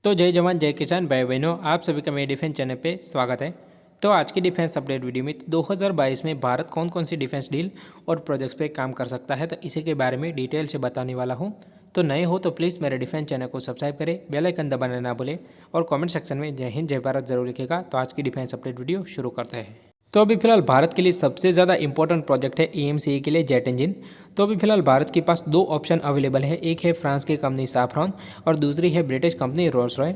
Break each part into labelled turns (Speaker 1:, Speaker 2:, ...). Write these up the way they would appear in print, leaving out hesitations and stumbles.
Speaker 1: तो जय जवान जय किसान भाई बहनों, आप सभी का मेरे डिफेंस चैनल पे स्वागत है। तो आज की डिफेंस अपडेट वीडियो में 2022 में भारत कौन कौन सी डिफेंस डील और प्रोजेक्ट्स पे काम कर सकता है, तो इसी के बारे में डिटेल से बताने वाला हूँ। तो नए हो तो प्लीज़ मेरे डिफेंस चैनल को सब्सक्राइब करें, बेल आइकन दबाना ना भूलें और कमेंट सेक्शन में जय हिंद जय भारत जरूर लिखेगा। तो आज की डिफेंस अपडेट वीडियो शुरू करते हैं। तो अभी फिलहाल भारत के लिए सबसे ज़्यादा इंपॉर्टेंट प्रोजेक्ट है EMCE के लिए जेट इंजन। तो अभी फिलहाल भारत के पास दो ऑप्शन अवेलेबल है, एक है फ्रांस की कंपनी साफ्रॉन और दूसरी है ब्रिटिश कंपनी रोल्स रॉय।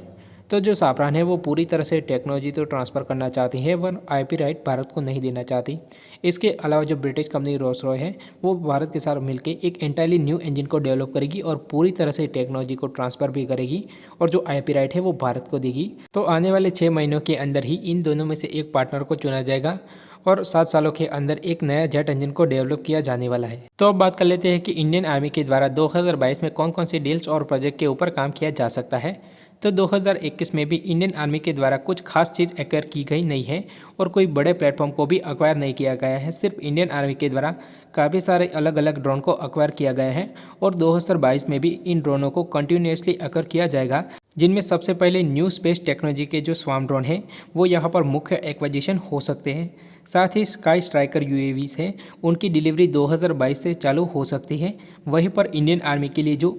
Speaker 1: तो जो साफ्रान है वो पूरी तरह से टेक्नोलॉजी तो ट्रांसफ़र करना चाहती है, वर IP राइट भारत को नहीं देना चाहती। इसके अलावा जो ब्रिटिश कंपनी रोल्स रॉय है वो भारत के साथ मिलकर एक एंटायरली न्यू इंजन को डेवलप करेगी और पूरी तरह से टेक्नोलॉजी को ट्रांसफ़र भी करेगी और जो IP राइट है वो भारत को देगी। तो आने वाले 6 महीनों के अंदर ही इन दोनों में से एक पार्टनर को चुना जाएगा और 7 सालों के अंदर एक नया जेट इंजन को डेवलप किया जाने वाला है। तो अब बात कर लेते हैं कि इंडियन आर्मी के द्वारा 2022 में कौन कौन सी डील्स और प्रोजेक्ट के ऊपर काम किया जा सकता है। तो 2021 में भी इंडियन आर्मी के द्वारा कुछ खास चीज़ एक्वायर की गई नहीं है और कोई बड़े प्लेटफॉर्म को भी एक्वायर नहीं किया गया है। सिर्फ इंडियन आर्मी के द्वारा काफ़ी सारे अलग अलग ड्रोन को एक्वायर किया गया है और 2022 में भी इन ड्रोनों को कंटिन्यूसली एक्वायर किया जाएगा, जिनमें सबसे पहले न्यू स्पेस टेक्नोलॉजी के जो स्वार्म ड्रोन हैं वो यहाँ पर मुख्य एक्विजिशन हो सकते हैं। साथ ही स्काई स्ट्राइकर UAVs हैं, उनकी डिलीवरी 2022 से चालू हो सकती है। वहीं पर इंडियन आर्मी के लिए जो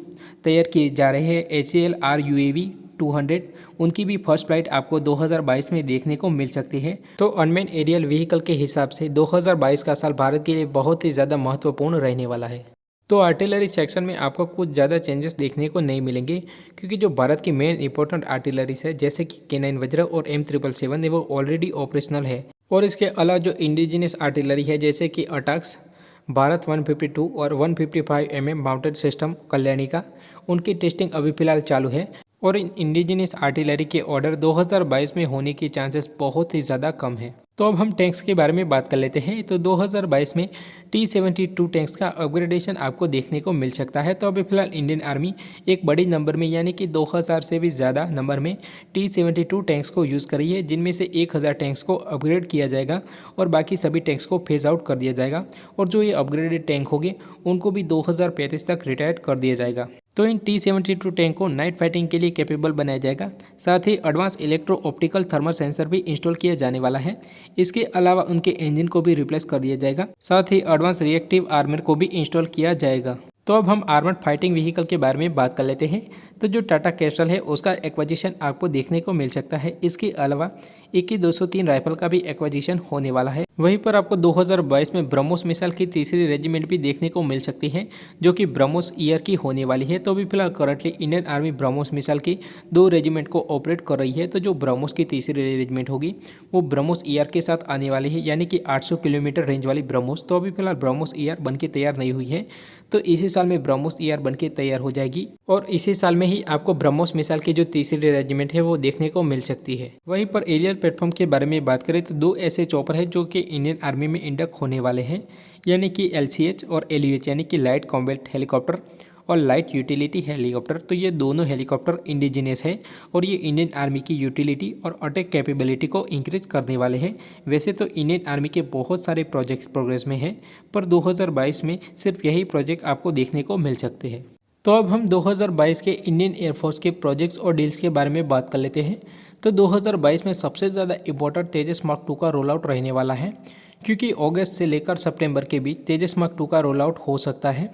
Speaker 1: तैयार किए जा रहे हैं HALR UAV 200, उनकी भी फर्स्ट फ्लाइट आपको 2022 में देखने को मिल सकती है। तो अनमैन एरियल व्हीकल के हिसाब से 2022 का साल भारत के लिए बहुत ही ज़्यादा महत्वपूर्ण रहने वाला है। तो आर्टिलरी सेक्शन में आपको कुछ ज़्यादा चेंजेस देखने को नहीं मिलेंगे, क्योंकि जो भारत की मेन इंपॉर्टेंट आर्टिलरीज है जैसे कि K9 वज्र और M777 है वो ऑलरेडी ऑपरेशनल है। और इसके अलावा जो इंडिजिनियस आर्टिलरी है जैसे कि अटैक्स भारत 152 और 155 mm माउंटेड सिस्टम कल्याणी का, उनकी टेस्टिंग अभी फिलहाल चालू है और इन इंडिजिनियस आर्टिलरी के ऑर्डर 2022 में होने की चांसेस बहुत ही ज़्यादा कम है। तो अब हम टैंक्स के बारे में बात कर लेते हैं। तो 2022 में T-72 टैंक्स का अपग्रेडेशन आपको देखने को मिल सकता है। तो अभी फिलहाल इंडियन आर्मी एक बड़ी नंबर में यानी कि 2000 से भी ज़्यादा नंबर में T-72 टैंक्स को यूज़ कर रही है, जिनमें से 1000 टैंक्स को अपग्रेड किया जाएगा और बाकी सभी टैंक्स को फेज आउट कर दिया जाएगा और जो ये अपग्रेडेड टैंक होंगे उनको भी 2035 तक रिटायर कर दिया जाएगा। तो इन T-72 टैंक को नाइट फाइटिंग के लिए कैपेबल बनाया जाएगा। साथ ही advance electro optical thermal sensor भी इंस्टॉल किया जाने वाला है। इसके अलावा उनके इंजन को भी रिप्लेस कर दिया जाएगा। साथ ही एडवांस रिएक्टिव आर्मर को भी इंस्टॉल किया जाएगा। तो अब हम आर्मर्ड फाइटिंग व्हीकल के बारे में बात कर लेते हैं। तो जो टाटा कैस्टल है उसका एक्विजिशन आपको देखने को मिल सकता है। इसके अलावा AK-203 राइफल का भी एक्विजिशन होने वाला है। वहीं पर आपको 2022 में ब्रह्मोस मिसाइल की तीसरी रेजिमेंट भी देखने को मिल सकती है, जो कि ब्रह्मोस ईयर की होने वाली है। तो अभी फिलहाल currently Indian army BrahMos missile की 2 रेजिमेंट को ऑपरेट कर रही है। तो जो ब्रह्मोस की तीसरी रेजिमेंट होगी वो ब्रह्मोस ईयर के साथ आने वाली है, यानी कि 800 किलोमीटर रेंज वाली ब्रह्मोस। तो अभी फिलहाल ब्रह्मोस ईयर बन के तैयार नहीं हुई है, तो इसी साल में ब्रह्मोस ईयर बन के तैयार हो जाएगी और इसी साल में ही आपको ब्रह्मोस मिसाइल की जो तीसरी रेजिमेंट है वो देखने को मिल सकती है। वहीं पर एरियल प्लेटफॉर्म के बारे में बात करें तो 2 ऐसे चॉपर है जो कि इंडियन आर्मी में इंडक्ट होने वाले हैं, यानी कि LCH और LUH, यानी कि लाइट कॉम्बैट हेलीकॉप्टर और लाइट यूटिलिटी हेलीकॉप्टर। तो ये दोनों हेलीकॉप्टर इंडिजिनियस है और ये इंडियन आर्मी की यूटिलिटी और अटैक कैपेबिलिटी को इंक्रीज करने वाले हैं। वैसे तो इंडियन आर्मी के बहुत सारे प्रोजेक्ट प्रोग्रेस में हैं, पर 2022 में सिर्फ यही प्रोजेक्ट आपको देखने को मिल सकते हैं। तो अब हम 2022 के इंडियन एयरफोर्स के प्रोजेक्ट्स और डील्स के बारे में बात कर लेते हैं। तो 2022 में सबसे ज़्यादा इम्पोर्टेंट तेजस मार्क 2 का रोल आउट रहने वाला है, क्योंकि अगस्त से लेकर सितंबर के बीच तेजस मार्क 2 का रोल आउट हो सकता है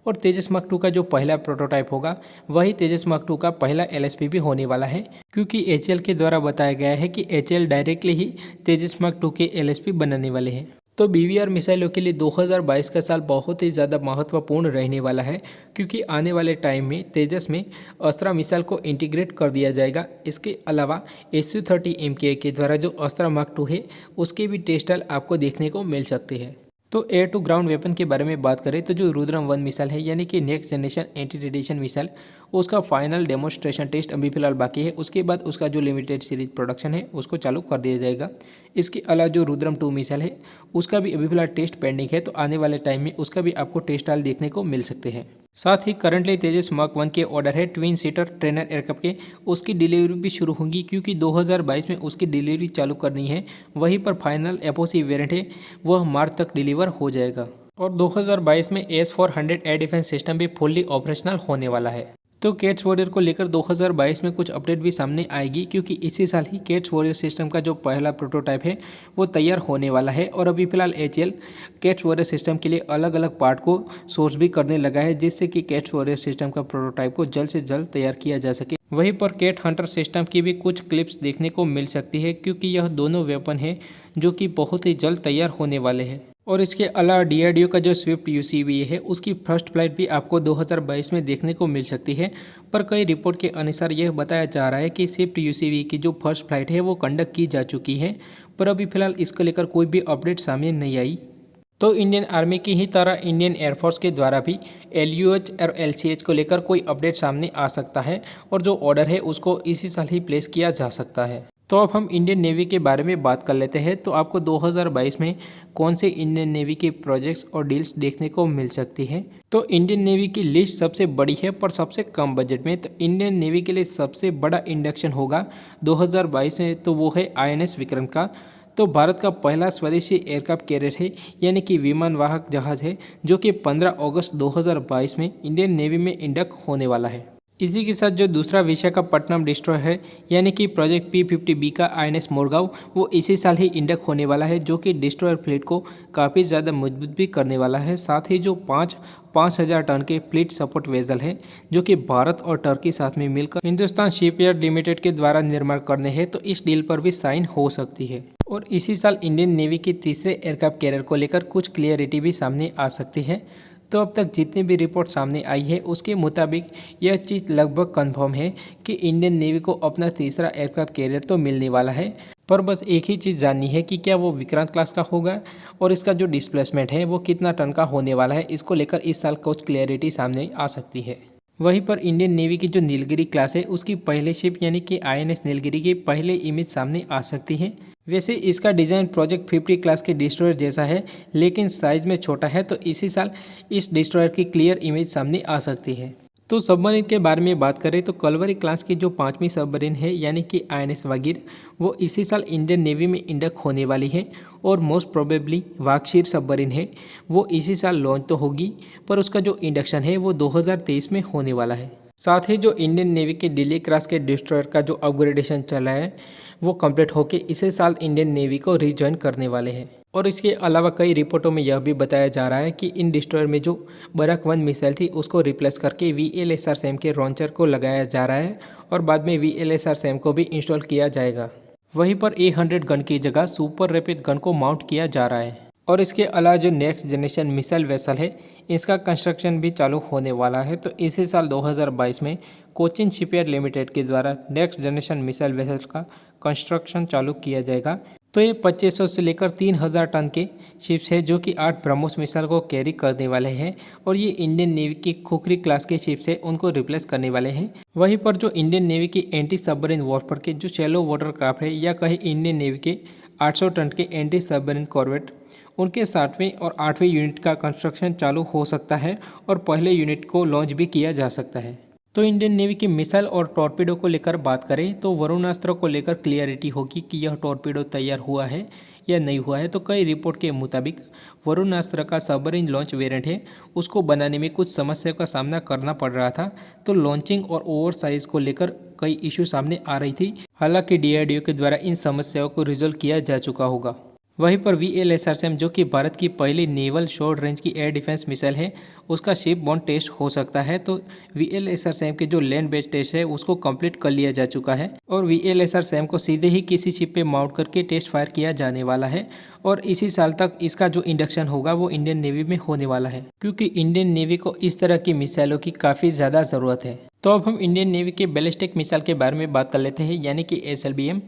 Speaker 1: और तेजस मार्क 2 का जो पहला प्रोटोटाइप होगा वही तेजस मार्क 2 का पहला LSP भी होने वाला है, क्योंकि HAL के द्वारा बताया गया है कि HAL डायरेक्टली ही तेजस मार्क 2 के LSP बनाने वाले हैं। तो BVR मिसाइलों के लिए 2022 का साल बहुत ही ज़्यादा महत्वपूर्ण रहने वाला है, क्योंकि आने वाले टाइम में तेजस में अस्त्रा मिसाइल को इंटीग्रेट कर दिया जाएगा। इसके अलावा Su-30 MKI के द्वारा जो अस्त्रा मार्क 2 है उसके भी टेस्टल आपको देखने को मिल सकते हैं। तो एयर टू ग्राउंड वेपन के बारे में बात करें तो जो रुद्रम 1 मिसाइल है, यानी कि next generation anti radiation missile, उसका फाइनल डेमोन्स्ट्रेशन टेस्ट अभी फिलहाल बाकी है। उसके बाद उसका जो लिमिटेड सीरीज प्रोडक्शन है उसको चालू कर दिया जाएगा। इसके अलावा जो रुद्रम 2 मिसाइल है उसका भी अभी फिलहाल टेस्ट पेंडिंग है, तो आने वाले टाइम में उसका भी आपको टेस्ट ट्रायल देखने को मिल सकते हैं। साथ ही करंटली तेजस मार्क 1 के ऑर्डर है ट्विन सीटर ट्रेनर एयरक्राफ्ट के, उसकी डिलीवरी भी शुरू होगी, क्योंकि 2022 में उसकी डिलीवरी चालू करनी है। वहीं पर फाइनल FOC वेरिएंट है वह मार्च तक डिलीवर हो जाएगा और 2022 में S-400 एयर डिफेंस सिस्टम भी फुल्ली ऑपरेशनल होने वाला है। तो कैट्स वॉरियर को लेकर 2022 में कुछ अपडेट भी सामने आएगी, क्योंकि इसी साल ही कैट्स वॉरियर सिस्टम का जो पहला प्रोटोटाइप है वो तैयार होने वाला है। और अभी फिलहाल HAL कैट्स वॉरियर सिस्टम के लिए अलग अलग पार्ट को सोर्स भी करने लगा है, जिससे कि कैट्स वॉरियर सिस्टम का प्रोटोटाइप को जल्द से जल्द तैयार किया जा सके। वहीं पर कैट हंटर सिस्टम की भी कुछ क्लिप्स देखने को मिल सकती है, क्योंकि यह दोनों वेपन है जो कि बहुत ही जल्द तैयार होने वाले हैं। और इसके अलावा DRDO का जो स्विफ्ट UCV है उसकी फर्स्ट फ्लाइट भी आपको 2022 में देखने को मिल सकती है। पर कई रिपोर्ट के अनुसार यह बताया जा रहा है कि स्विफ्ट UCV की जो फर्स्ट फ्लाइट है वो कंडक्ट की जा चुकी है, पर अभी फिलहाल इसको लेकर कोई भी अपडेट सामने नहीं आई। तो इंडियन आर्मी की ही तरह इंडियन एयरफोर्स के द्वारा भी LUH और LCH को लेकर कोई अपडेट सामने आ सकता है, और जो ऑर्डर है उसको इसी साल ही प्लेस किया जा सकता है। तो अब हम इंडियन नेवी के बारे में बात कर लेते हैं। तो आपको 2022 में कौन से इंडियन नेवी के प्रोजेक्ट्स और डील्स देखने को मिल सकती है। तो इंडियन नेवी की लिस्ट सबसे बड़ी है पर सबसे कम बजट में। तो इंडियन नेवी के लिए सबसे बड़ा इंडक्शन होगा 2022 में, तो वो है INS विक्रम का। तो भारत का पहला स्वदेशी एयरक्राफ्ट कैरियर है, यानी कि विमान वाहक जहाज है, जो कि 15 अगस्त 2022 में इंडियन नेवी में इंडक्ट होने वाला है। इसी के साथ जो दूसरा विशाखापट्टनम डिस्ट्रॉयर है, यानी कि प्रोजेक्ट P-50B का INS मोरगांव, वो इसी साल ही इंडक्ट होने वाला है, जो कि डिस्ट्रॉयर फ्लीट को काफ़ी ज़्यादा मजबूत भी करने वाला है। साथ ही जो 5,000 टन के फ्लीट सपोर्ट वेसल है, जो कि भारत और टर्की साथ में मिलकर हिंदुस्तान शिपयार्ड लिमिटेड के द्वारा निर्माण करने हैं, तो इस डील पर भी साइन हो सकती है। और इसी साल इंडियन नेवी के तीसरे एयरक्राफ्ट कैरियर को लेकर कुछ क्लियरिटी भी सामने आ सकती है। तो अब तक जितनी भी रिपोर्ट सामने आई है उसके मुताबिक यह चीज़ लगभग कंफर्म है कि इंडियन नेवी को अपना तीसरा एयरक्राफ्ट कैरियर तो मिलने वाला है। पर बस एक ही चीज़ जाननी है कि क्या वो विक्रांत क्लास का होगा और इसका जो डिस्प्लेसमेंट है वो कितना टन का होने वाला है। इसको लेकर इस साल कुछ क्लैरिटी सामने आ सकती है। वहीं पर इंडियन नेवी की जो नीलगिरी क्लास है उसकी पहले शिप यानी कि INS नीलगिरी की पहले इमेज सामने आ सकती है। वैसे इसका डिज़ाइन प्रोजेक्ट 50 क्लास के डिस्ट्रॉयर जैसा है, लेकिन साइज में छोटा है, तो इसी साल इस डिस्ट्रॉयर की क्लियर इमेज सामने आ सकती है। तो सबमरीन के बारे में बात करें तो कलवरी क्लास की जो 5वीं सबमरीन है यानी कि INS वागीर, वो इसी साल इंडियन नेवी में इंडक्ट होने वाली है। और मोस्ट प्रोबेबली वागशीर सबमरीन है, वो इसी साल लॉन्च तो होगी, पर उसका जो इंडक्शन है वो 2023 में होने वाला है। साथ ही जो इंडियन नेवी के दिल्ली क्लास के डिस्ट्रॉयर का जो अपग्रेडेशन चला है वो कंप्लीट होकर इसी साल इंडियन नेवी को रीजॉइन करने वाले हैं। और इसके अलावा कई रिपोर्टों में यह भी बताया जा रहा है कि इन डिस्ट्रॉयर में जो बराक 1 मिसाइल थी उसको रिप्लेस करके VLSR सैम के लॉन्चर को लगाया जा रहा है, और बाद में VLSR सैम को भी इंस्टॉल किया जाएगा। वहीं पर A100 गन की जगह सुपर रैपिड गन को माउंट किया जा रहा है। और इसके अलावा जो नेक्स्ट जनरेशन मिसाइल वेसल है इसका कंस्ट्रक्शन भी चालू होने वाला है। तो इसी साल 2022 में कोचिन शिपयार्ड लिमिटेड के द्वारा नेक्स्ट जनरेशन मिसाइल वेसल का कंस्ट्रक्शन चालू किया जाएगा। तो ये 2500 से लेकर 3000 टन के शिप्स है, जो कि 8 ब्रह्मोस मिसाइल को कैरी करने वाले हैं, और ये इंडियन नेवी की खुखरी क्लास के शिप्स है उनको रिप्लेस करने वाले हैं। वहीं पर जो इंडियन नेवी की एंटी सबमरीन वॉरफेयर के जो शैलो वाटर क्राफ्ट है, या कहे इंडियन नेवी के 800 टन के एंटी सबमरीन कॉर्वेट, उनके 7वें और 8वें यूनिट का कंस्ट्रक्शन चालू हो सकता है, और पहले यूनिट को लॉन्च भी किया जा सकता है। तो इंडियन नेवी की मिसाइल और टॉर्पीडो को लेकर बात करें तो वरुणास्त्र को लेकर क्लियरिटी होगी कि यह टॉर्पीडो तैयार हुआ है या नहीं हुआ है। तो कई रिपोर्ट के मुताबिक वरुणास्त्र का सबमरीन लॉन्च वेरिएंट है, उसको बनाने में कुछ समस्या का सामना करना पड़ रहा था। तो लॉन्चिंग और ओवर साइज को लेकर कई इश्यू सामने आ रही थी। हालांकि DRDO के द्वारा इन समस्याओं को रिजोल्व किया जा चुका होगा। वहीं पर VLSR सैम, जो कि भारत की पहली नेवल शॉर्ट रेंज की एयर डिफेंस मिसाइल है, उसका शिप बॉर्न टेस्ट हो सकता है। तो VLSR सैम के जो लैंड बेस्ड टेस्ट है उसको कंप्लीट कर लिया जा चुका है, और VLSR सैम को सीधे ही किसी शिप पे माउंट करके टेस्ट फायर किया जाने वाला है। और इसी साल तक इसका जो इंडक्शन होगा वो इंडियन नेवी में होने वाला है, क्योंकि इंडियन नेवी को इस तरह की मिसाइलों की काफ़ी ज़्यादा ज़रूरत है। तो अब हम इंडियन नेवी के बैलिस्टिक मिसाइल के बारे में बात कर लेते हैं, यानी कि SLBM।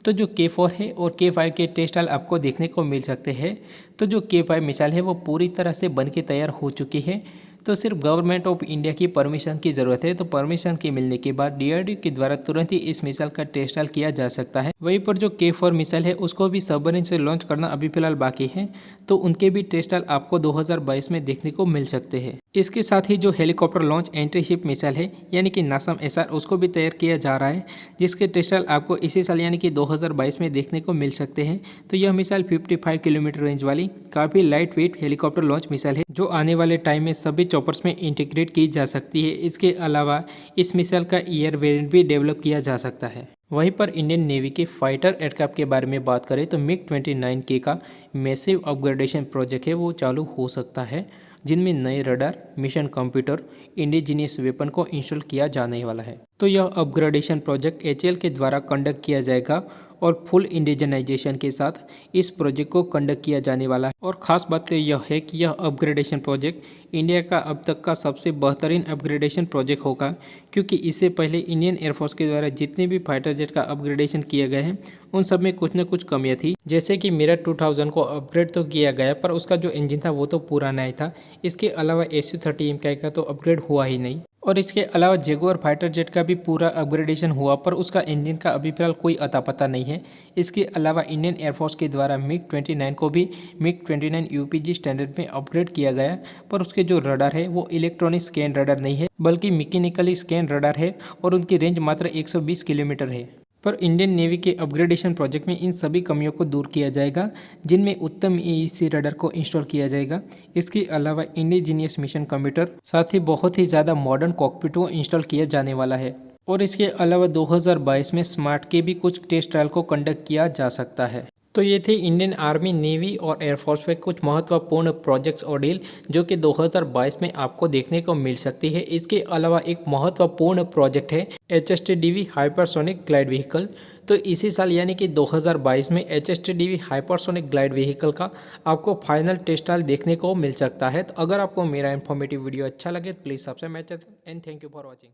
Speaker 1: तो जो K4 है और K5 के टेस्ट हाल आपको देखने को मिल सकते हैं। तो जो K5 मिसाइल है वो पूरी तरह से बन के तैयार हो चुकी है, तो सिर्फ गवर्नमेंट ऑफ इंडिया की परमिशन की ज़रूरत है। तो परमिशन के मिलने के बाद DRDO के द्वारा तुरंत ही इस मिसाइल का टेस्ट हाल किया जा सकता है। वहीं पर जो K4 मिसाइल है उसको भी सबमरीन से लॉन्च करना अभी फिलहाल बाकी है, तो उनके भी टेस्ट हाल आपको 2022 में देखने को मिल सकते हैं। इसके साथ ही जो helicopter launch entry ship missile है यानी कि नासम एसआर उसको भी तैयार किया जा रहा है, जिसके टेस्ट आपको इसी साल यानी कि 2022 में देखने को मिल सकते हैं। तो यह मिसाइल 55 किलोमीटर रेंज वाली काफ़ी light weight helicopter launch missile है, जो आने वाले टाइम में सभी चॉपर्स में इंटीग्रेट की जा सकती है। इसके अलावा इस मिसाइल का एयर वेरिएंट भी डेवलप किया जा सकता है। वहीं पर इंडियन नेवी के फाइटर एयरक्राफ्ट के बारे में बात करें तो MiG-29K का मैसिव अपग्रेडेशन प्रोजेक्ट है वो चालू हो सकता है, जिनमें नए radar, mission computer, indigenous weapon को इंस्टॉल किया जाने वाला है। तो यह अपग्रेडेशन प्रोजेक्ट HAL के द्वारा कंडक्ट किया जाएगा और फुल इंडिजनाइजेशन के साथ इस प्रोजेक्ट को कंडक्ट किया जाने वाला है। और ख़ास बात तो यह है कि यह अपग्रेडेशन प्रोजेक्ट इंडिया का अब तक का सबसे बेहतरीन अपग्रेडेशन प्रोजेक्ट होगा, क्योंकि इससे पहले इंडियन एयरफोर्स के द्वारा जितने भी फाइटर जेट का अपग्रेडेशन किया गया है उन सब में कुछ न कुछ कमियां थी। जैसे कि मिरर 2000 को अपग्रेड तो किया गया पर उसका जो इंजन था वो तो पुराना ही था। इसके अलावा SU-30 MK का तो अपग्रेड हुआ ही नहीं। और इसके अलावा जगुआर फाइटर जेट का भी पूरा अपग्रेडेशन हुआ पर उसका इंजन का अभी फिलहाल कोई अता पता नहीं है। इसके अलावा इंडियन एयरफोर्स के द्वारा MiG-29 को भी MiG-29 UPG स्टैंडर्ड में अपग्रेड किया गया, पर उसके जो रडार है वो इलेक्ट्रॉनिक स्कैन रडार नहीं है बल्कि मैकेनिकली स्कैन रडार है और उनकी रेंज मात्र 120 किलोमीटर है। पर इंडियन नेवी के अपग्रेडेशन प्रोजेक्ट में इन सभी कमियों को दूर किया जाएगा, जिनमें उत्तम AEC रडार को इंस्टॉल किया जाएगा। इसके अलावा इंडिजीनियस मिशन कंप्यूटर साथ ही बहुत ही ज़्यादा मॉडर्न कॉकपिट को इंस्टॉल किया जाने वाला है। और इसके अलावा 2022 में स्मार्ट के भी कुछ टेस्ट ट्रायल को कंडक्ट किया जा सकता है। तो ये थे इंडियन आर्मी, नेवी और एयरफोर्स पे कुछ महत्वपूर्ण प्रोजेक्ट्स और डील जो कि 2022 में आपको देखने को मिल सकती है। इसके अलावा एक महत्वपूर्ण प्रोजेक्ट है HSTDV हाइपरसोनिक ग्लाइड व्हीकल। तो इसी साल यानी कि 2022 में HSTDV हाइपरसोनिक ग्लाइड व्हीकल का आपको फाइनल टेस्ट ट्रायल देखने को मिल सकता है। तो अगर आपको मेरा इन्फॉर्मेटिव वीडियो अच्छा लगे तो please subscribe my channel and thank you for watching.